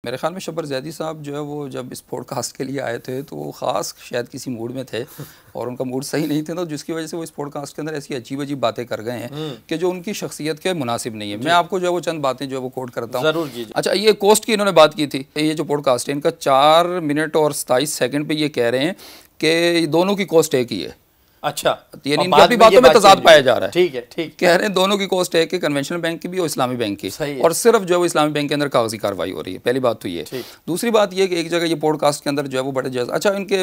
मेरे ख्याल में शब्बर ज़ैदी साहब जो है वो जब इस पॉडकास्ट के लिए आए थे तो वो ख़ास शायद किसी मूड में थे और उनका मूड सही नहीं था, तो जिसकी वजह से वो इस पॉडकास्ट के अंदर ऐसी अजीब अजीब बातें कर गए हैं कि जो उनकी शख्सियत के मुनासिब नहीं है। मैं आपको जो है वो चंद बातें जो है वो कोट करता हूँ। अच्छा, ये कोस्ट की इन्होंने बात की थी, ये जो पॉडकास्ट है इनका 4 मिनट और 27 सेकंड पे ये कह रहे हैं कि दोनों की कॉस्ट एक ही है। अच्छा, यानी इनकी अपनी बातों में तजाद पाया जा रहा है। ठीक है, ठीक कह रहे हैं दोनों की कॉस्ट है कि कन्वेंशनल बैंक की भी और इस्लामी बैंक की, और सिर्फ जो है वो इस्लामी बैंक के अंदर कागजी कार्रवाई हो रही है। पहली बात तो ये। दूसरी बात ये कि एक जगह ये पॉडकास्ट के अंदर जो है वो बड़े जैसा, अच्छा इनके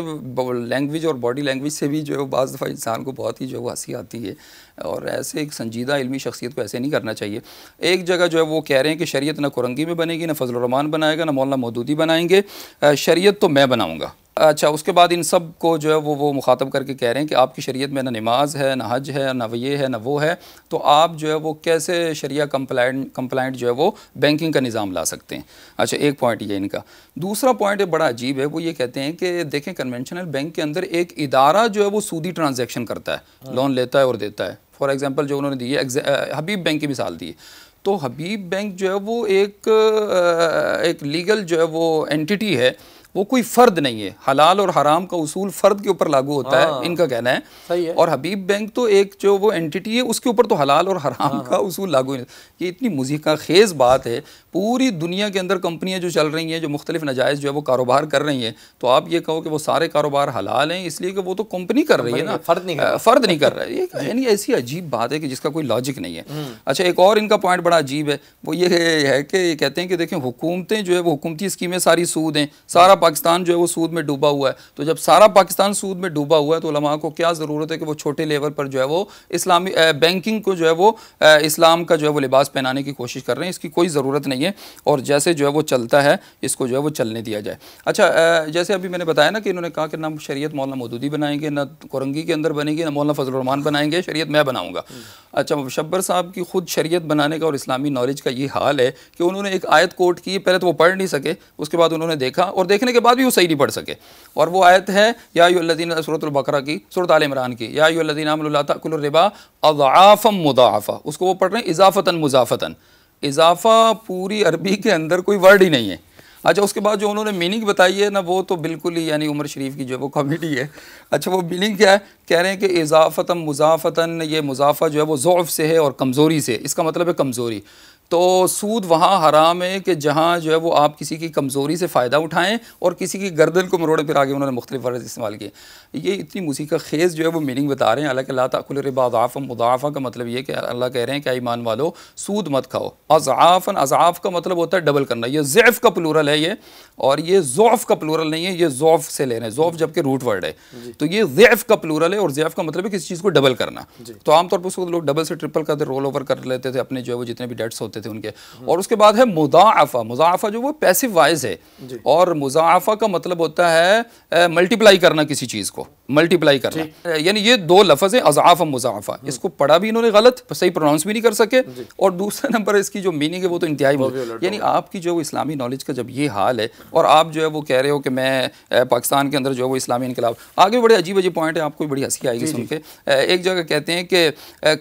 लैंग्वेज और बॉडी लैंग्वेज से भी जो है बाज़ दफ़ा इंसान को बहुत ही जो है वो हंसी आती है, और ऐसे एक संजीदा इल्मी शख्सियत को ऐसे नहीं करना चाहिए। एक जगह जो है वो कह रहे हैं कि शरीयत ना कुरंगी में बनेगी, ना फजल रहमान बनाएगा, ना मौलाना मौदूदी बनाएंगे, शरीयत तो मैं बनाऊँगा। अच्छा, उसके बाद इन सब को जो है वो मुखातब करके कह रहे हैं कि आपकी शरीयत में ना नमाज है, ना हज है, ना ये है, ना वो है, तो आप जो है वो कैसे शरिया कंप्लाइंट जो है वो बैंकिंग का निज़ाम ला सकते हैं। अच्छा, एक पॉइंट ये इनका। दूसरा पॉइंट बड़ा अजीब है, वो ये कहते हैं कि देखें कन्वेंशनल बैंक के अंदर एक इदारा जो है वो सूदी ट्रांजैक्शन करता है, लोन लेता है और देता है। फॉर एग्जांपल जो उन्होंने दी है हबीब बैंक की मिसाल दी है, तो हबीब बैंक जो है वो एक लीगल जो है वो एंटिटी है, वो कोई फ़र्द नहीं है। हलाल और हराम का उसूल फ़र्द के ऊपर लागू होता है, इनका कहना है। सही है। और हबीब बैंक तो एक जो वो एंटिटी है उसके ऊपर तो हलाल और हराम का उसूल लागू नहीं। ये इतनी मुज़ीका खेज़ बात है। पूरी दुनिया के अंदर कंपनियां जो चल रही हैं, जो मुख्तलिफ नजायज़ जो है वो कारोबार कर रही हैं, तो आप ये कहो कि वो सारे कारोबार हलाल हैं इसलिए कि वो तो कंपनी कर रही है ना, फ़र्द नहीं कर रहा है। यानी ऐसी अजीब बात है कि जिसका कोई लॉजिक नहीं है। अच्छा, एक और इनका पॉइंट बड़ा अजीब है, वो ये है कि कहते हैं कि देखें हुकूमतें जो है वो हुकूमती स्कीमें सारी सूद हैं, सारा पाकिस्तान जो है वो सूद में डूबा हुआ है। तो जब सारा पाकिस्तान सूद में डूबा हुआ है तो उलमा को क्या ज़रूरत है कि वो छोटे लेवल पर जो है वो इस्लामी बैंकिंग को जो है वो इस्लाम का जो है वो लिबास पहनाने की कोशिश कर रहे हैं। इसकी कोई ज़रूरत नहीं है, और जैसे जो है वो चलता है इसको जो है वो चलने दिया जाए। अच्छा, जैसे अभी मैंने बताया ना कि इन्होंने कहा कि ना शरीयत मौलाना मौदूदी बनाएंगे, ना कुरंगी के अंदर बनेगी, ना मौलाना फजल रहमान बनाएंगे, शरीयत मैं बनाऊँगा। अच्छा, शब्बर साहब की खुद शरीयत बनाने का और इस्लामी नॉलेज का ये हाल है कि उन्होंने एक आयत कोट की, पहले तो वो पढ़ नहीं सके, उसके बाद उन्होंने देखा और देखने के बाद भी वो सही नहीं पढ़ सके, और वो आयत है या अय्युहल्लज़ीना, सूरतुल बकरा की, सूरत आल इमरान की, या अय्युहल्लज़ीना आमनू ला ताकुलुर रिबा अज़आफ़म मुज़ाअफ़ा। उसको वो पढ़ रहे हैं इज़ाफ़तन मुज़ाफ़तन। इज़ाफ़ा पूरी अरबी के अंदर कोई वर्ड ही नहीं है। अच्छा, उसके बाद जो उन्होंने मीनिंग बताई है ना, वो तो बिल्कुल ही यानी उमर शरीफ की जो वो कॉमेडी है। अच्छा, वो मीनिंग क्या है? कह रहे हैं कि इज़ाफ़तन मुज़ाफ़तन, ये मुज़ाफ़ा जो है वो ज़ौफ़ से है और कमज़ोरी से, इसका मतलब है कमज़ोरी। तो सूद वहाँ हराम है कि जहाँ जो है वो आप किसी की कमज़ोरी से फ़ायदा उठाएं और किसी की गर्दन को मरोड़े। फिर आगे उन्होंने मुख्तलिफ वर्ड इस्तेमाल किए। ये इतनी मुसीका खेज़ जो है वो मीनिंग बता रहे हैं। हालांकि ला ताकुलु रिबा अज़आफ़न मुज़ाअफ़ा का मतलब ये कि अल्लाह कह रहे हैं कि ईमान वालो सूद मत खाओ। अज़आफ़न, अज़आफ़ का मतलब होता है डबल करना। ये ज़िफ़ का प्लूरल है ये, और ये ज़ौफ़ का प्लूरल नहीं है, ये ज़ौफ़ से ले रहे हैं, ज़ौफ़ जबकि रूट वर्ड है। तो ये ज़िफ़ का प्लूरल है, और ज़िफ़ का मतलब है किसी चीज़ को डबल करना। तो आमतौर पर उसको लोग डबल से ट्रिपल करते, रोल ओवर कर लेते थे अपने जो है वो जितने भी डेट्स होते थे उनके। और उसके बाद है मुज़ाअफ़ा। मुज़ाअफ़ा जो वो पैसिव वॉइस है, और मुज़ाअफ़ा का मतलब होता है मल्टीप्लाई करना, किसी चीज़ को मल्टीप्लाई करना। यानी ये दो लफ्ज़ हैं, अज़आफ़ मुज़ाअफ़ा। इसको पढ़ा भी इन्होंने गलत, सही प्रोनाउंस भी नहीं कर सके, और दूसरा नंबर इसकी जो मीनिंग है वो तो इंतहाई। यानी आपकी जो इस्लामी नॉलेज का जब ये हाल है, और आप जो है वो कह रहे हो कि मैं पाकिस्तान के अंदर जो है वो इस्लामी इनकलाब, आगे बड़े अजीब अजीब पॉइंट है, आपको बड़ी हंसी आएगी सुन के। एक जगह कहते हैं कि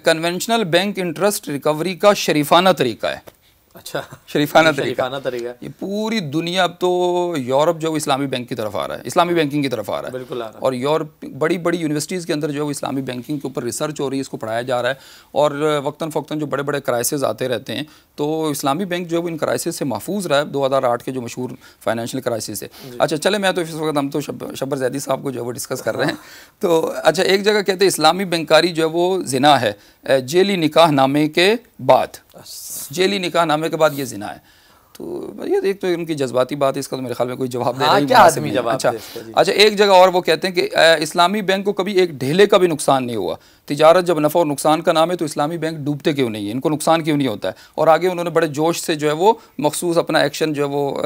कन्वेंशनल बैंक इंटरेस्ट रिकवरी का शरीफाना तरीका है। अच्छा, शरीफाना तरीका। ये पूरी दुनिया अब तो यूरोप जो इस्लामी बैंक की तरफ आ रहा है, इस्लामी बैंकिंग की तरफ आ रहा है, बिल्कुल आ रहा है। और यूरोप बड़ी बड़ी यूनिवर्सिटीज़ के अंदर जो है इस्लामी बैंकिंग के ऊपर रिसर्च हो रही है, इसको पढ़ाया जा रहा है। और वक्तन फ़क्तन जो बड़े बड़े क्राइसिस आते रहते हैं, तो इस्लामी बैंक जो है वो इन क्राइसिस से महफूज रहा है, 2008 के जो मशहूर फाइनेंशियल क्राइसिस है। अच्छा, चले मैं तो इस वक्त हम तो शब्बर ज़ैदी साहब को जो है वो डिस्कस कर रहे हैं। तो अच्छा, एक जगह कहते हैं इस्लामी बैंकारी जो है वो ज़िना है, जेली निकाह नामे के बाद, जेली निकाह नामे के बाद ये ज़िना है। तो ये देख, तो उनकी जज्बाती बात है, इसका तो मेरे ख्याल में कोई जवाब दे नहीं। अच्छा, एक जगह और वो कहते हैं कि इस्लामी बैंक को कभी एक ढेले का भी नुकसान नहीं हुआ। तिजारत जब नफ़ा और नुकसान का नाम है तो इस्लामी बैंक डूबते क्यों नहीं है, इनको नुकसान क्यों नहीं होता है। और आगे उन्होंने बड़े जोश से जो है वो मखसूस अपना एक्शन जो है वो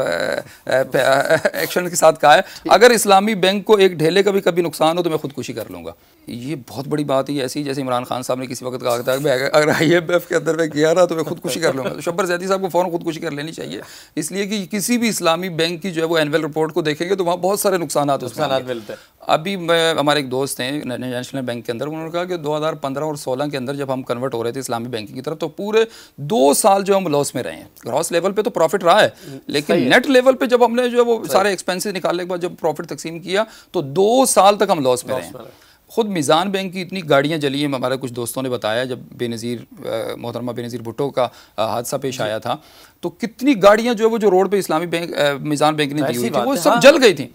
एक्शन के साथ कहा है, अगर इस्लामी बैंक को एक ढेले का भी कभी नुकसान हो तो मैं खुदकुशी कर लूँगा। ये बहुत बड़ी बात है, ऐसी जैसे इमरान खान साहब ने किसी वक्त कहा था कि अगर IMF के अंदर मैं गया ना तो मैं खुदकुशी कर लूँगा। तो शब्बर ज़ैदी साहब को फ़ौरन खुदकुशी कर लेनी चाहिए, इसलिए कि किसी भी इस्लामी बैंक की जो है वो एनुअल रिपोर्ट को देखेंगे तो वहाँ बहुत सारे नुकसान मिलते हैं। अभी हमारे एक दोस्त हैं नेशनल बैंक के अंदर, उन्होंने कहा कि 2015 और 16 के अंदर जब हम कन्वर्ट हो रहे थे इस्लामी बैंकिंग की तरफ, तो पूरे 2 साल जो हम लॉस में रहे हैं। ग्रॉस लेवल पे तो प्रॉफिट रहा है, लेकिन नेट लेवल पे जब हमने जो वो सारे एक्सपेंसेस निकालने के बाद जब प्रॉफिट तकसीम किया तो 2 साल तक हम लॉस में रहे हैं। खुद मीज़ान बैंक की इतनी गाड़ियाँ जली हैं, हमारे कुछ दोस्तों ने बताया, जब बेनज़ीर मोहतरमा बेनज़ीर भुट्टो का हादसा पेश आया था, तो कितनी गाड़ियाँ जो है वो जो रोड पे इस्लामी बैंक मीज़ान बैंक ने दी हुई थी वो सब जल गई थी।